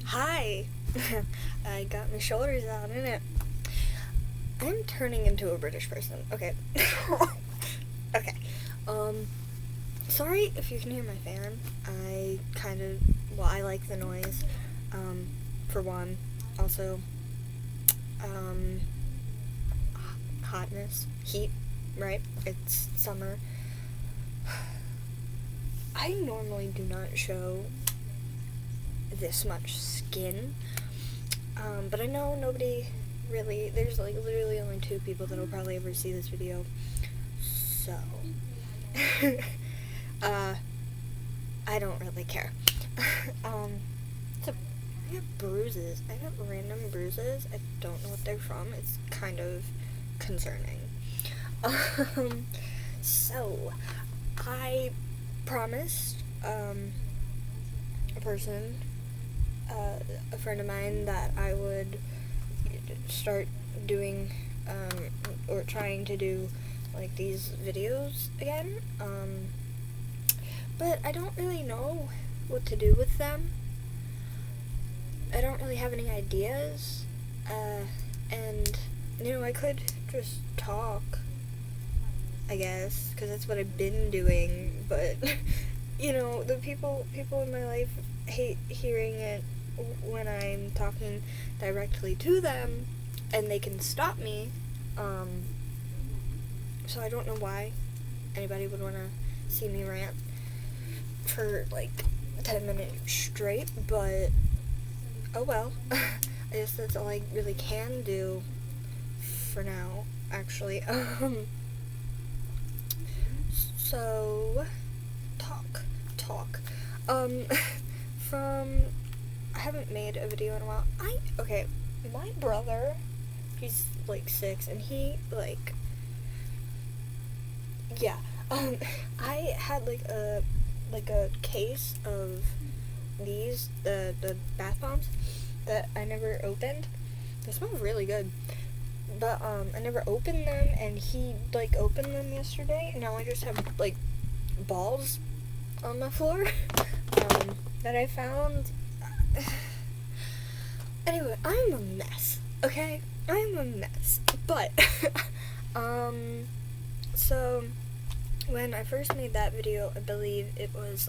Hi! I got my shoulders out, innit? I'm turning into a British person. Okay. Okay. Sorry if you can hear my fan. I like the noise, for one. Also, hotness, heat, right? It's summer. I normally do not show this much skin, but I know nobody really, there's like literally only 2 people that'll probably ever see this video, so, I don't really care. I have bruises. I have random bruises. I don't know what they're from. It's kind of concerning. So, I promised, a friend of mine, that I would start doing, or trying to do, like, these videos again, but I don't really know what to do with them. I don't really have any ideas, and, I could just talk, I guess, because that's what I've been doing, but, the people in my life hate hearing it when I'm talking directly to them, and they can stop me, so I don't know why anybody would want to see me rant for, 10 minutes straight, but, oh well. I guess that's all I really can do for now, actually. So, talk. I haven't made a video in a while. My brother, he's, 6, and he, I had, a case of these, the bath bombs that I never opened. They smell really good. But, I never opened them, and he, opened them yesterday, and now I just have, balls on the floor, that I found. Anyway, I'm a mess, okay? I'm a mess, but, so, when I first made that video, I believe it was,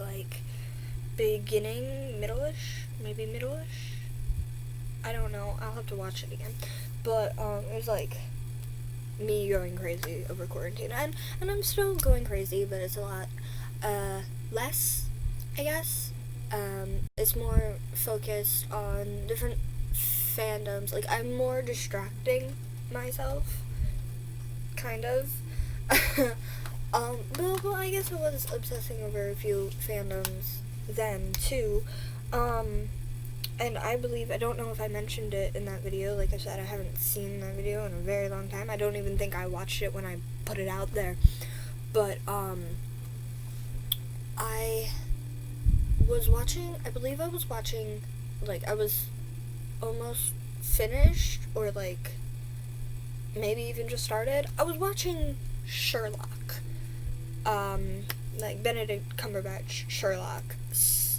beginning, maybe middle-ish? I don't know, I'll have to watch it again, but, it was, me going crazy over quarantine, and I'm still going crazy, but it's a lot, less, I guess. It's more focused on different fandoms, I'm more distracting myself, kind of. Well, I guess I was obsessing over a few fandoms then, too, and I don't know if I mentioned it in that video. Like I said, I haven't seen that video in a very long time. I don't even think I watched it when I put it out there, but, I believe I was watching, I was almost finished, or, maybe even just started. I was watching Sherlock, Benedict Cumberbatch Sherlock,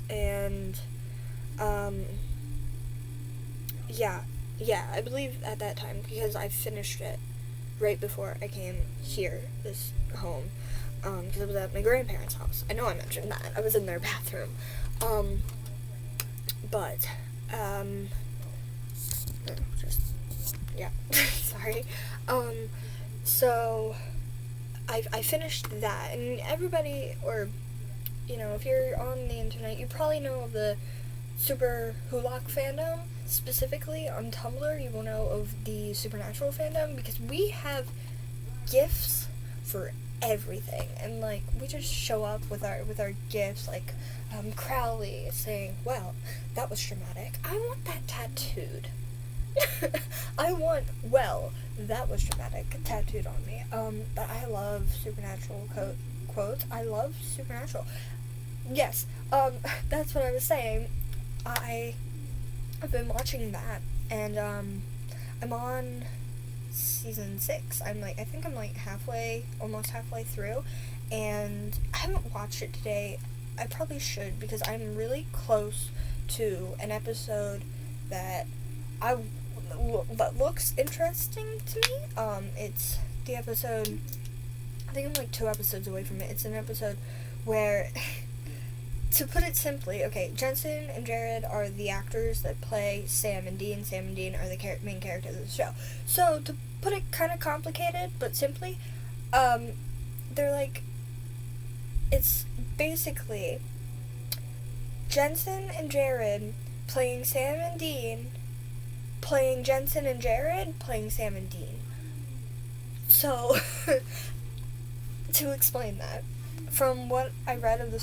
and, I believe at that time, because I finished it right before I came here, this home, because I was at my grandparents' house. I know I mentioned that. I was in their bathroom. Sorry. So, I finished that, and everybody, or, if you're on the internet, you probably know of the Super Hulock fandom. Specifically, on Tumblr, you will know of the Supernatural fandom, because we have gifts for everything, and we just show up with our gifts, Crowley saying, "Well, that was dramatic. I want that tattooed." I want, "Well, that was dramatic," tattooed on me. But I love Supernatural quotes. I love Supernatural. Yes, that's what I was saying. I've been watching that, and, I'm on season 6. I think I'm almost halfway through, and I haven't watched it today. I probably should, because I'm really close to an episode that that looks interesting to me. It's the episode, I think I'm like 2 episodes away from it. It's an episode where, to put it simply, okay, Jensen and Jared are the actors that play Sam and Dean. Sam and Dean are the main characters of the show. So, to put it kind of complicated, but simply, they're like, it's basically Jensen and Jared playing Sam and Dean, playing Jensen and Jared, playing Sam and Dean. So, to explain that, from what I read of the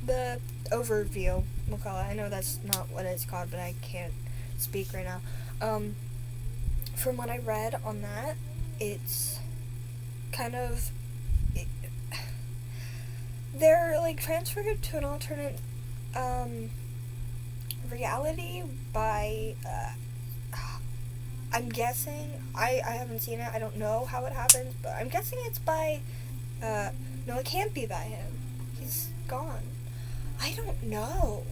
the overview, we'll call it. I know that's not what it's called, but I can't speak right now. From what I read on that, it's kind of, they're like transferred to an alternate reality by, I'm guessing, I haven't seen it, I don't know how it happens, but I'm guessing it's by, no, it can't be by him. He's gone. I don't know.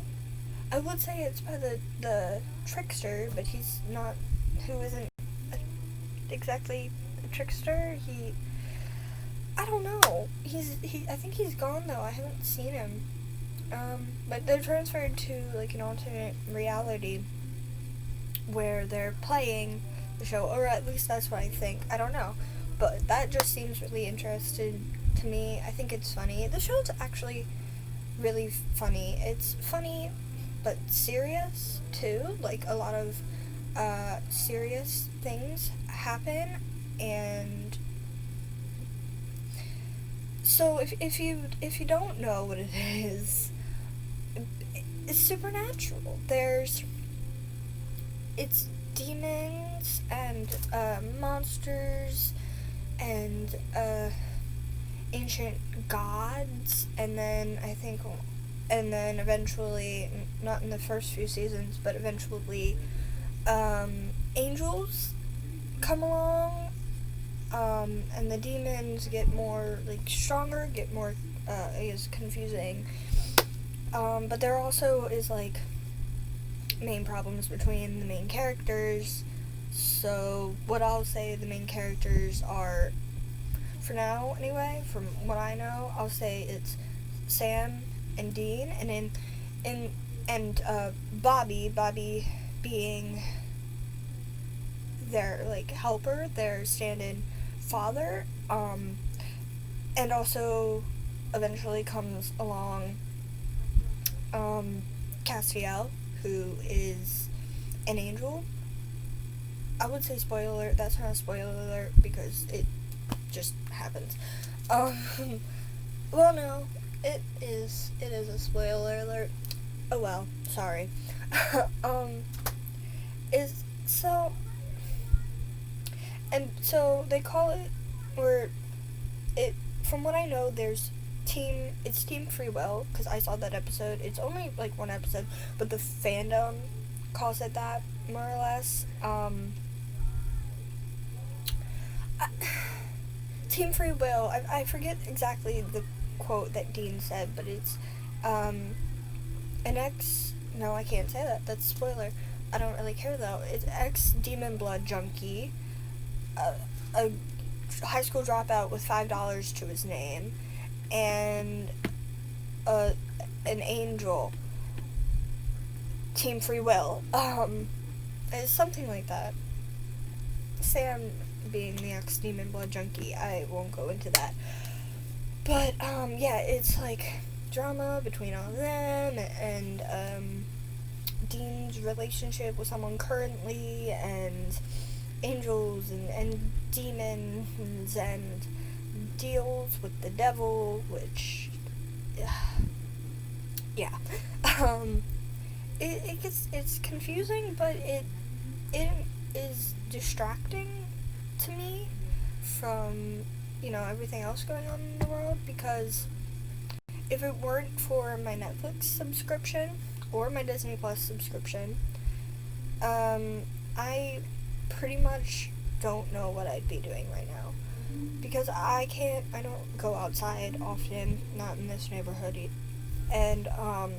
I would say it's by the trickster, but he's not, who isn't exactly a trickster. I don't know. I think he's gone though. I haven't seen him. But they're transferred to like an alternate reality where they're playing the show, or at least that's what I think. I don't know. But that just seems really interesting to me. I think it's funny. The show's actually really funny. It's funny, but serious too. Like a lot of serious things happen, and so if you don't know what it is, it's supernatural. It's demons and monsters and ancient gods, and then eventually, not in the first few seasons, but eventually angels come along, and the demons get more like stronger, get more confusing, but there also is like main problems between the main characters. So what I'll say the main characters are, for now anyway, from what I know, I'll say it's Sam and Dean, and Bobby being their like helper, their stand-in father, and also eventually comes along Castiel, who is an angel. I would say spoiler alert. That's not a spoiler alert because it just happens. Well, no, it is a spoiler alert. Oh well, sorry. So they call it, or it, from what I know, it's Team Free Will, because I saw that episode. It's only like 1 episode, but the fandom calls it that, more or less. Team Free Will, I forget exactly the quote that Dean said, but it's, no, I can't say that, that's a spoiler. I don't really care though. It's ex-demon blood junkie, a high school dropout with $5 to his name, and an angel. Team Free Will. It's something like that. Sam being the ex-demon blood junkie, I won't go into that. But, yeah, it's like drama between all of them, and, Dean's relationship with someone currently, and angels and demons, and deals with the devil, which, yeah. It's confusing, but it is distracting to me from, everything else going on in the world, because if it weren't for my Netflix subscription or my Disney Plus subscription, I pretty much don't know what I'd be doing right now, because I don't go outside often, not in this neighborhood and, I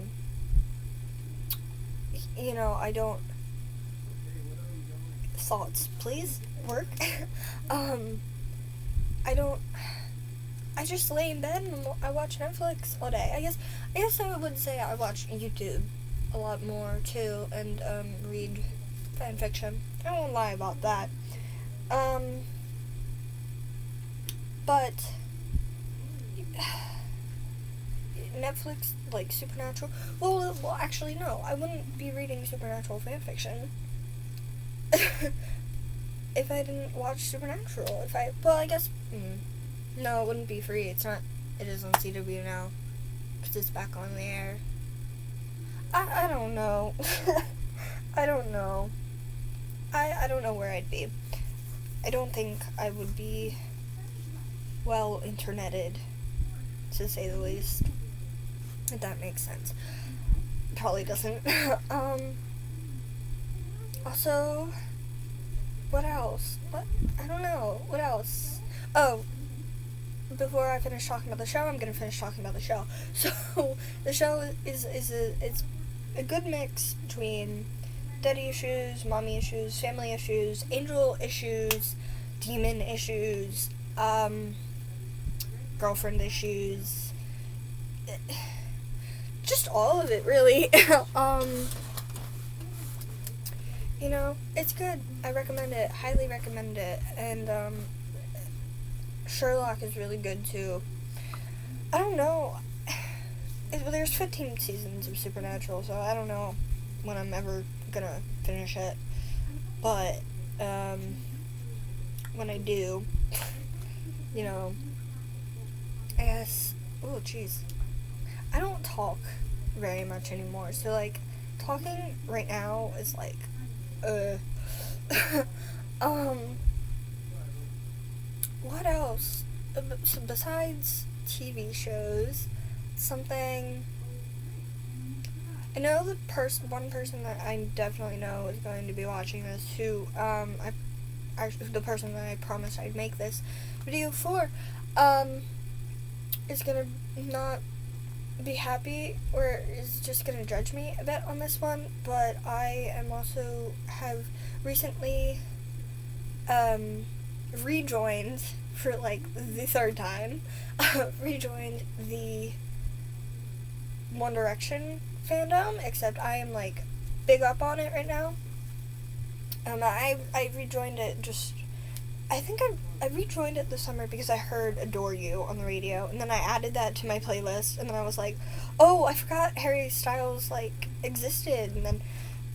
don't, thoughts, please, work, I don't, I just lay in bed and I watch Netflix all day. I guess I would say I watch YouTube a lot more, too, and, read fan fiction. I won't lie about that. But Netflix, like, Supernatural, well, actually, no, I wouldn't be reading Supernatural fan fiction if I didn't watch Supernatural. I guess, no, it wouldn't be free. It is on CW now, because it's back on the air. I don't know. I don't know. I don't know where I'd be. I don't think I would be well interneted, to say the least. If that makes sense. Probably doesn't. Also, what else? I don't know. What else? Oh, before I finish talking about the show, I'm gonna finish talking about the show. So, the show it's a good mix between daddy issues, mommy issues, family issues, angel issues, demon issues, girlfriend issues, just all of it, really. It's good. I recommend it, highly recommend it, and, Sherlock is really good, too. I don't know, there's 15 seasons of Supernatural, so I don't know when I'm ever gonna finish it, but, when I do, I guess, oh, jeez, I don't talk very much anymore, so, like, talking right now is, like, what else? So besides TV shows, something, I know one person that I definitely know is going to be watching this, who, the person that I promised I'd make this video for, is gonna not be happy, or is just gonna judge me a bit on this one, but I have recently, rejoined, for, like, the third time, rejoined the One Direction fandom, except I am, like, big up on it right now. I rejoined it I rejoined it this summer because I heard Adore You on the radio, and then I added that to my playlist, and then I was like, oh, I forgot Harry Styles, like, existed, and then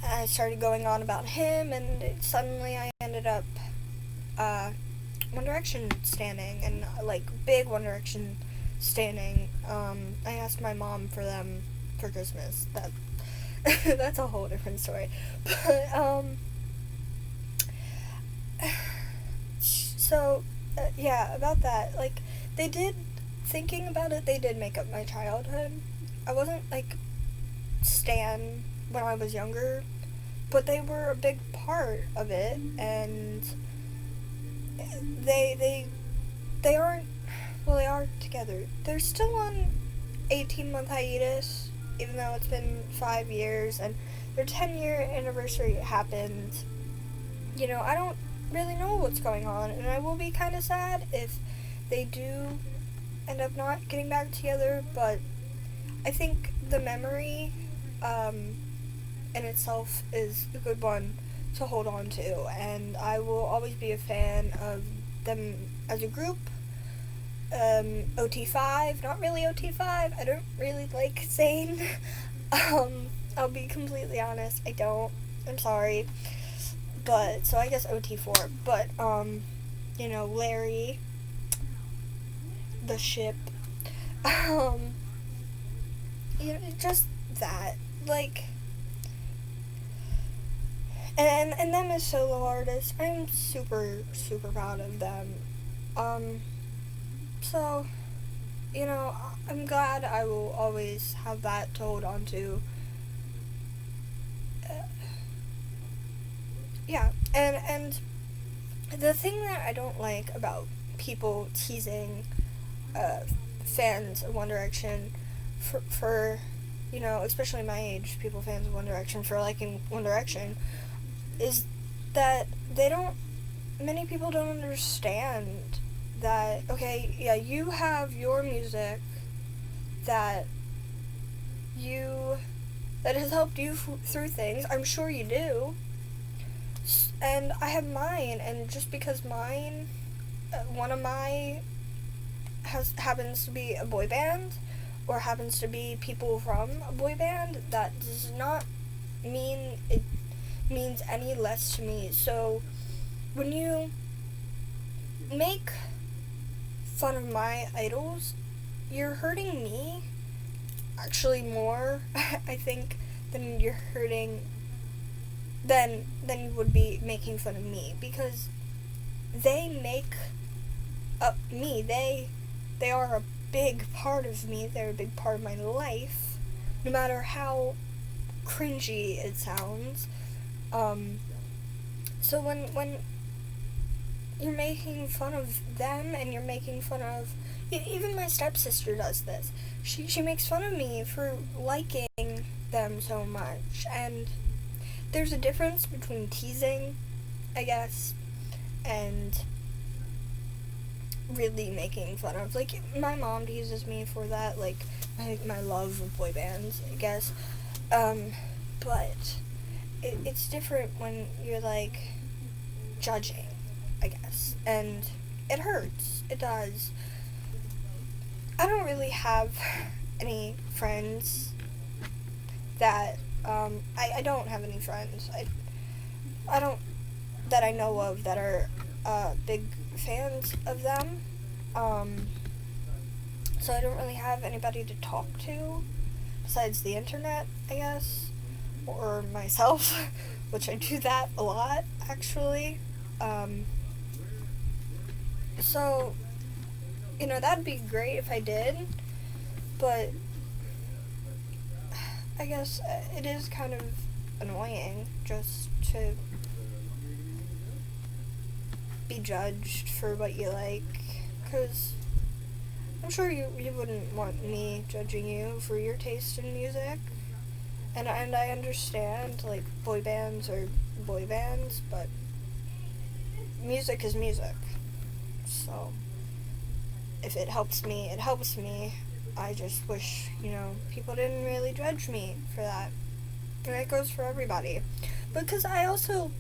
I started going on about him, and suddenly I ended up, One Direction standing, and, like, big One Direction standing. I asked my mom for them for Christmas. That's a whole different story. But, so, yeah, about that, like, thinking about it, they did make up my childhood. I wasn't, like, stan when I was younger, but they were a big part of it, and they aren't, well, they are together. They're still on 18-month hiatus, even though it's been 5 years, and their 10-year anniversary happened. I don't really know what's going on, and I will be kind of sad if they do end up not getting back together, but I think the memory in itself is a good one to hold on to, and I will always be a fan of them as a group. OT5, not really OT5, I don't really like Zayn. I'll be completely honest, I don't, I'm sorry. But, so I guess OT4, but, Larry, the ship, just that, like, and them as solo artists, I'm super, super proud of them, so, I'm glad I will always have that to hold on to. Yeah, and the thing that I don't like about people teasing fans of One Direction for you know, especially my age, people fans of One Direction, for liking One Direction, is that many people don't understand that, okay, yeah, you have your music that has helped you through things. I'm sure you do. And I have mine, and just because mine, one of my happens to be a boy band, or happens to be people from a boy band, that does not mean it means any less to me. So when you make fun of my idols, you're hurting me actually more, I think, than you're hurting than you would be making fun of me, because they make up me. They are a big part of me. They're a big part of my life, no matter how cringy it sounds. So when you're making fun of them, and you're making fun of, even my stepsister does this. She makes fun of me for liking them so much, and there's a difference between teasing, I guess, and really making fun of. Like, my mom teases me for that, like, my love of boy bands, I guess, but it's different when you're, like, judging, I guess, and it hurts. It does. I don't really have any friends that, I don't have any friends. I don't, that I know of, that are, big fans of them. So I don't really have anybody to talk to besides the internet, I guess, or myself, which I do that a lot, actually. So, you know, that'd be great if I did, but I guess it is kind of annoying just to be judged for what you like, because I'm sure you wouldn't want me judging you for your taste in music, and I understand, like, boy bands are boy bands, but music is music, so if it helps me, it helps me. I just wish, you know, people didn't really judge me for that, and that goes for everybody, because I also,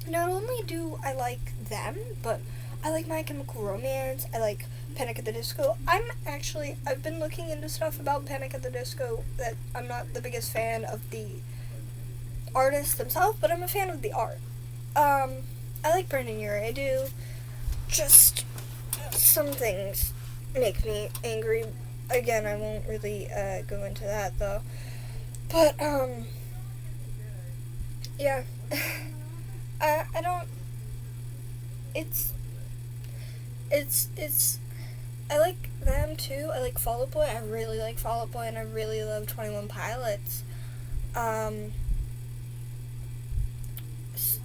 not only do I like them, but I like My Chemical Romance, I like Panic at the Disco. I've been looking into stuff about Panic at the Disco, that I'm not the biggest fan of the artists themselves, but I'm a fan of the art. I like Brandon Urie, I do. Just, some things make me angry. Again, I won't really, go into that, though. But, yeah. I don't, I like them too. I like Fall Out Boy. I really like Fall Out Boy, and I really love 21 Pilots.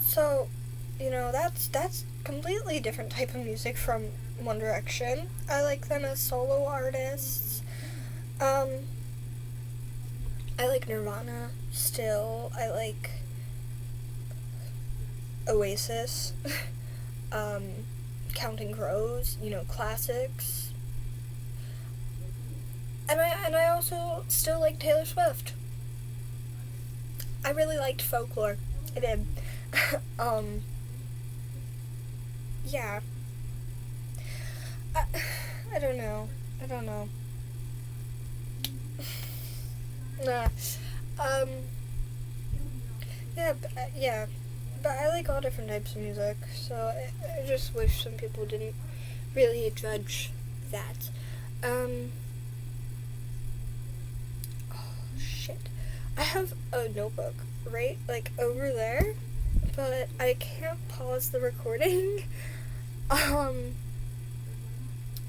So, you know, that's completely different type of music from One Direction. I like them as solo artists. I like Nirvana still. I like Oasis, Counting Crows, you know, classics. And I also still like Taylor Swift. I really liked Folklore. I did. Yeah. I don't know. Nah. Yeah. But I like all different types of music, so I just wish some people didn't really judge that. Oh, shit. I have a notebook right, like, over there, but I can't pause the recording,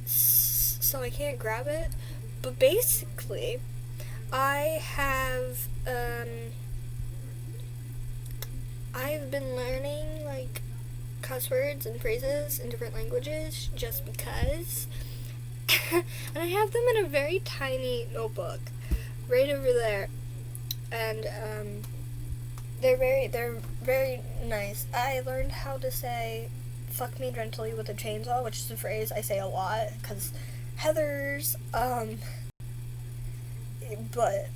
so I can't grab it, but basically, I've been learning, like, cuss words and phrases in different languages just because, and I have them in a very tiny notebook. right over there. And they're very nice. I learned how to say "fuck me gently with a chainsaw," which is a phrase I say a lot because Heather's but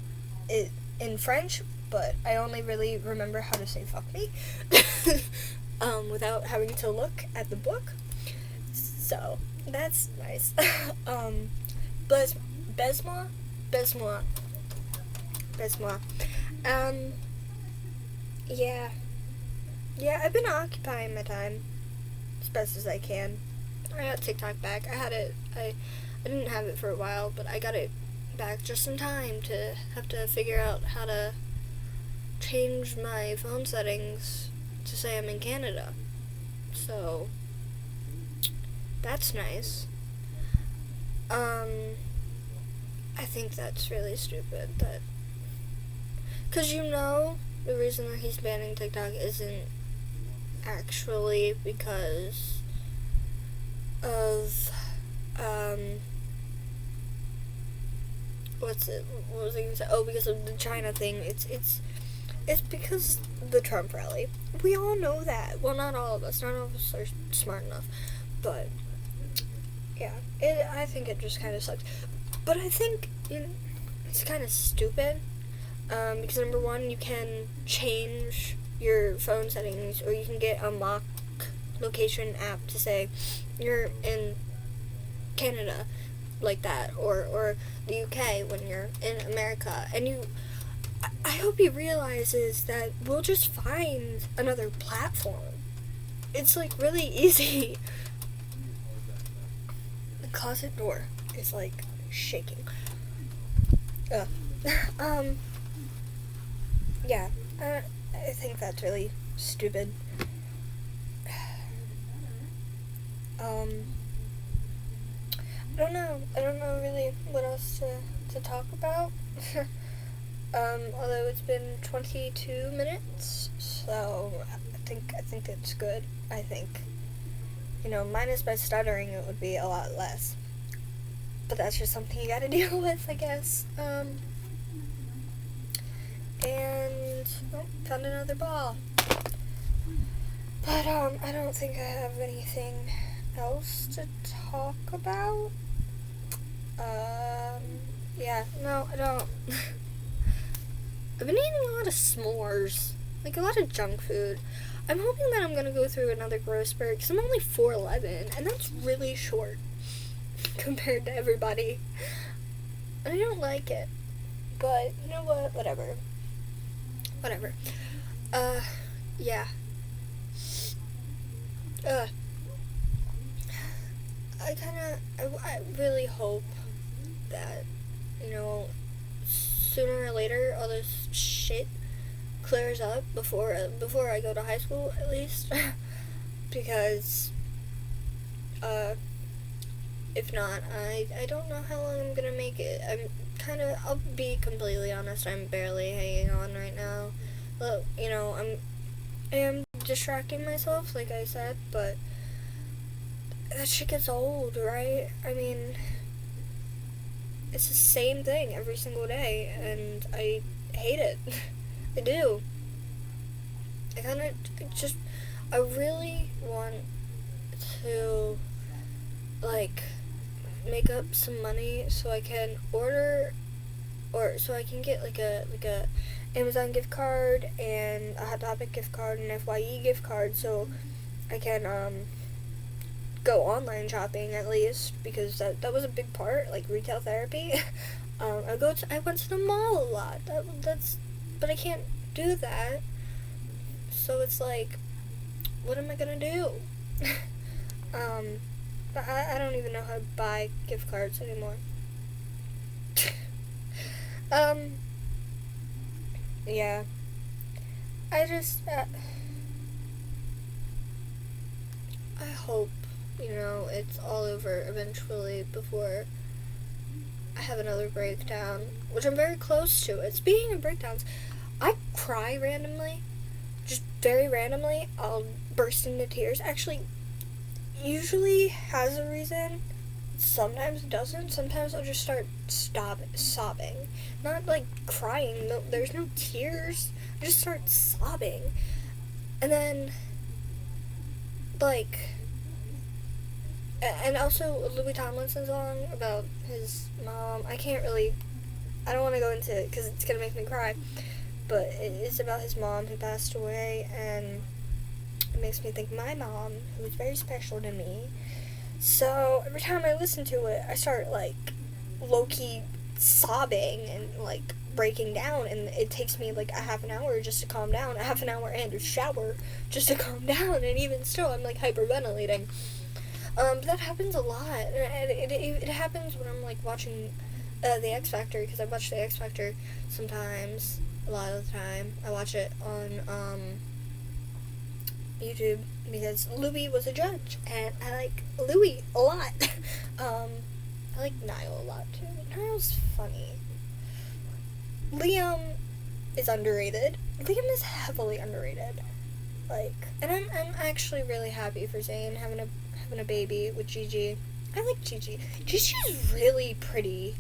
it in French, but I only really remember how to say "fuck me" without having to look at the book. So that's nice. But Besmois. Yeah. Yeah, I've been occupying my time as best as I can. I got TikTok back. I didn't have it for a while, but I got it back just in time to have to figure out how to change my phone settings to say I'm in Canada. So that's nice. I think that's really stupid that, because the reason that he's banning TikTok isn't actually because of, what was I gonna say? Oh, because of the China thing. It's because the Trump rally. We all know that. Well, not all of us. None of us are smart enough. But, yeah. I think it just kind of sucks. But I think it's kind of stupid. Because number one, you can change your phone settings, or you can get a mock location app to say you're in Canada, like that, or the UK when you're in America. And I hope he realizes that we'll just find another platform. It's like really easy. The closet door is like shaking. Yeah, I think that's really stupid. I don't know really what else to talk about. Although it's been 22 minutes, so I think it's good. I think, minus my stuttering, it would be a lot less. But that's just something you gotta deal with, I guess. And found another ball. But I don't think I have anything else to talk about. Yeah, no, I don't. I've been eating a lot of s'mores, like a lot of junk food. I'm hoping that I'm gonna go through another growth spurt, because I'm only 4'11", and that's really short compared to everybody. And I don't like it, but you know what? Whatever. Yeah. I really hope that, sooner or later all this shit clears up before I go to high school, at least. Because, if not, I don't know how long I'm gonna make it. I'll be completely honest, I'm barely hanging on right now. Well, I am distracting myself, like I said, but that shit gets old, right? I mean, it's the same thing every single day, and I hate it. I do. I really want to, make up some money so I can so I can get like a Amazon gift card and a Hot Topic gift card and FYE gift card, so I can go online shopping at least, because that was a big part, like retail therapy. I went to the mall a lot. But I can't do that. So it's like, what am I gonna do? But I don't even know how to buy gift cards anymore. Yeah. I just, I hope, it's all over eventually before I have another breakdown, which I'm very close to it. Speaking of breakdowns, I cry randomly, just very randomly. I'll burst into tears. Actually, usually has a reason, sometimes it doesn't. Sometimes I'll just start sobbing. Not like crying, no, there's no tears. I just start sobbing. And then, like, and also a Louis Tomlinson song about his mom. I don't want to go into it because it's going to make me cry. But it's about his mom who passed away, and it makes me think my mom, who was very special to me. So every time I listen to it, I start like low-key sobbing and like breaking down, and it takes me like a half an hour just to calm down, a half an hour and a shower just to calm down, and even still I'm like hyperventilating. But that happens a lot, and it happens when I'm like watching the X Factor, because I watch the X Factor sometimes. A lot of the time I watch it on YouTube because Louis was a judge, and I like Louis a lot. I like Niall a lot too. Niall's funny. Liam is underrated. Liam is heavily underrated. Like, and I'm actually really happy for Zayn having a baby with Gigi. I like Gigi. Gigi's really pretty.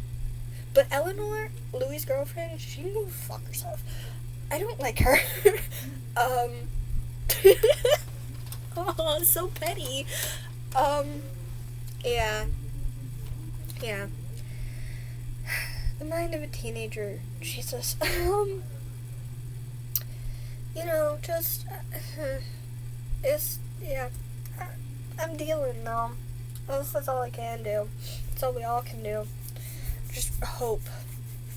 But Eleanor, Louis' girlfriend, she can go fuck herself. I don't like her. Oh, so petty. Yeah. The mind of a teenager, Jesus. I'm dealing now. That's all I can do. That's all we all can do. Just hope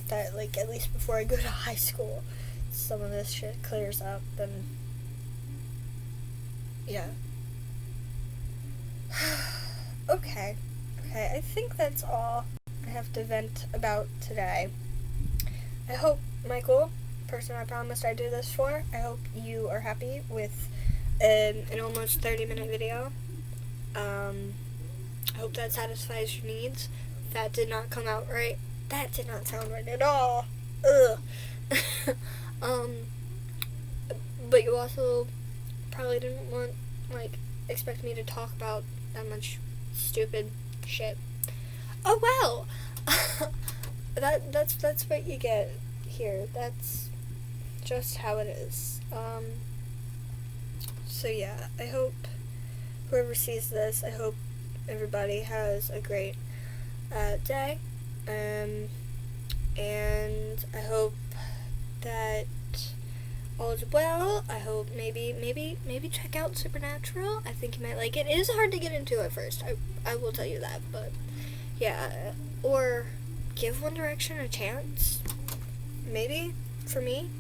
that, like, at least before I go to high school, some of this shit clears up, and yeah. Okay, I think that's all I have to vent about today. I hope, Michael, person I promised I'd do this for, I hope you are happy with an almost 30-minute video. I hope that satisfies your needs. That did not come out right. That did not sound right at all. Ugh. But you also probably didn't expect me to talk about that much stupid shit. Oh well. That's what you get here. That's just how it is. So yeah, I hope whoever sees this, I hope everybody has a great day, and I hope that all is well. I hope maybe check out Supernatural. I think you might like it. It is hard to get into at first, I will tell you that, but yeah, or give One Direction a chance, maybe, for me.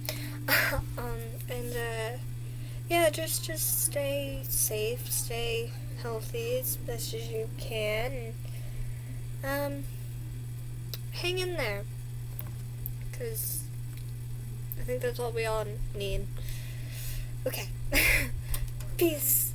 Yeah, just stay safe, stay healthy as best as you can, and hang in there, because I think that's all we all need. Okay. Peace.